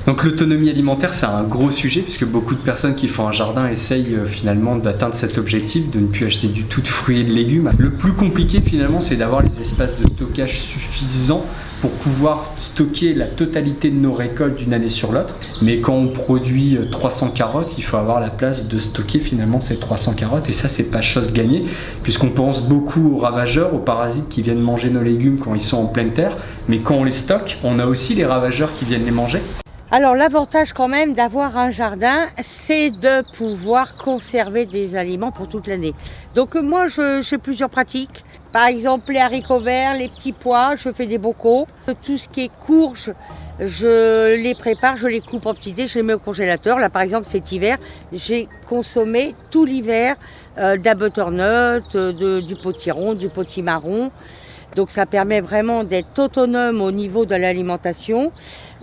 Donc l'autonomie alimentaire, c'est un gros sujet puisque beaucoup de personnes qui font un jardin essayent finalement d'atteindre cet objectif, de ne plus acheter du tout de fruits et de légumes. Le plus compliqué finalement, c'est d'avoir les espaces de stockage suffisants pour pouvoir stocker la totalité de nos récoltes d'une année sur l'autre. Mais quand on produit 300 carottes, il faut avoir la place de stocker finalement ces 300 carottes et ça, c'est pas chose gagnée puisqu'on pense beaucoup aux ravageurs, aux parasites qui viennent manger nos légumes quand ils sont en pleine terre. Mais quand on les stocke, on a aussi les ravageurs qui viennent les manger. Alors l'avantage quand même d'avoir un jardin, c'est de pouvoir conserver des aliments pour toute l'année. Donc moi j'ai plusieurs pratiques. Par exemple les haricots verts, les petits pois, je fais des bocaux. Tout ce qui est courges, je les prépare, je les coupe en petits dés, je les mets au congélateur. Là par exemple cet hiver, j'ai consommé tout l'hiver de la butternut, du potiron, du potimarron. Donc ça permet vraiment d'être autonome au niveau de l'alimentation.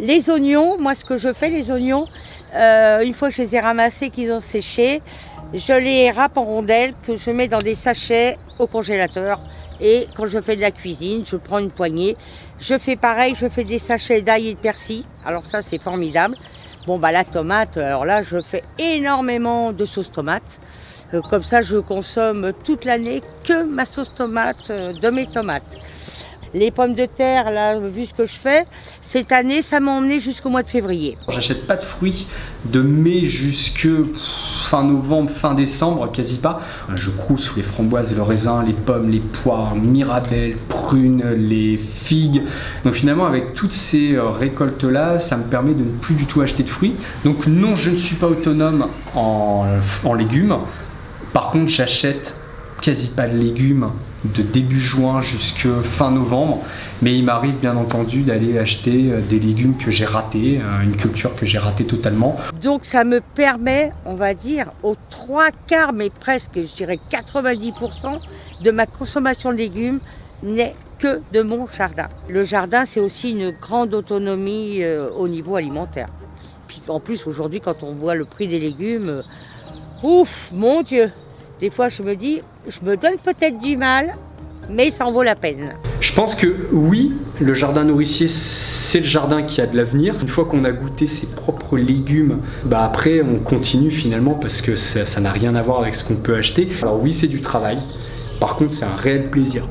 Les oignons, moi ce que je fais, les oignons, une fois que je les ai ramassés, qu'ils ont séché, je les râpe en rondelles, que je mets dans des sachets au congélateur. Et quand je fais de la cuisine, je prends une poignée. Je fais pareil, je fais des sachets d'ail et de persil. Alors ça c'est formidable. Bon bah la tomate, alors là je fais énormément de sauce tomate. Comme ça, je consomme toute l'année que ma sauce tomate de mes tomates. Les pommes de terre, là, vu ce que je fais, cette année, ça m'a emmené jusqu'au mois de février. J'achète pas de fruits de mai jusque fin novembre, fin décembre, quasi pas. Je crouse sous les framboises, le raisin, les pommes, les poires, mirabelles, prunes, les figues. Donc finalement, avec toutes ces récoltes-là, ça me permet de ne plus du tout acheter de fruits. Donc non, je ne suis pas autonome en légumes. Par contre, j'achète quasi pas de légumes de début juin jusque fin novembre, mais il m'arrive bien entendu d'aller acheter des légumes que j'ai ratés, une culture que j'ai ratée totalement. Donc ça me permet, on va dire, aux 3/4, mais presque, je dirais 90% de ma consommation de légumes n'est que de mon jardin. Le jardin, c'est aussi une grande autonomie au niveau alimentaire. Puis en plus, aujourd'hui, quand on voit le prix des légumes, ouf, mon Dieu! Des fois, je me dis, je me donne peut-être du mal, mais ça en vaut la peine. Je pense que oui, le jardin nourricier, c'est le jardin qui a de l'avenir. Une fois qu'on a goûté ses propres légumes, après, on continue finalement parce que ça n'a rien à voir avec ce qu'on peut acheter. Alors oui, c'est du travail. Par contre, c'est un réel plaisir.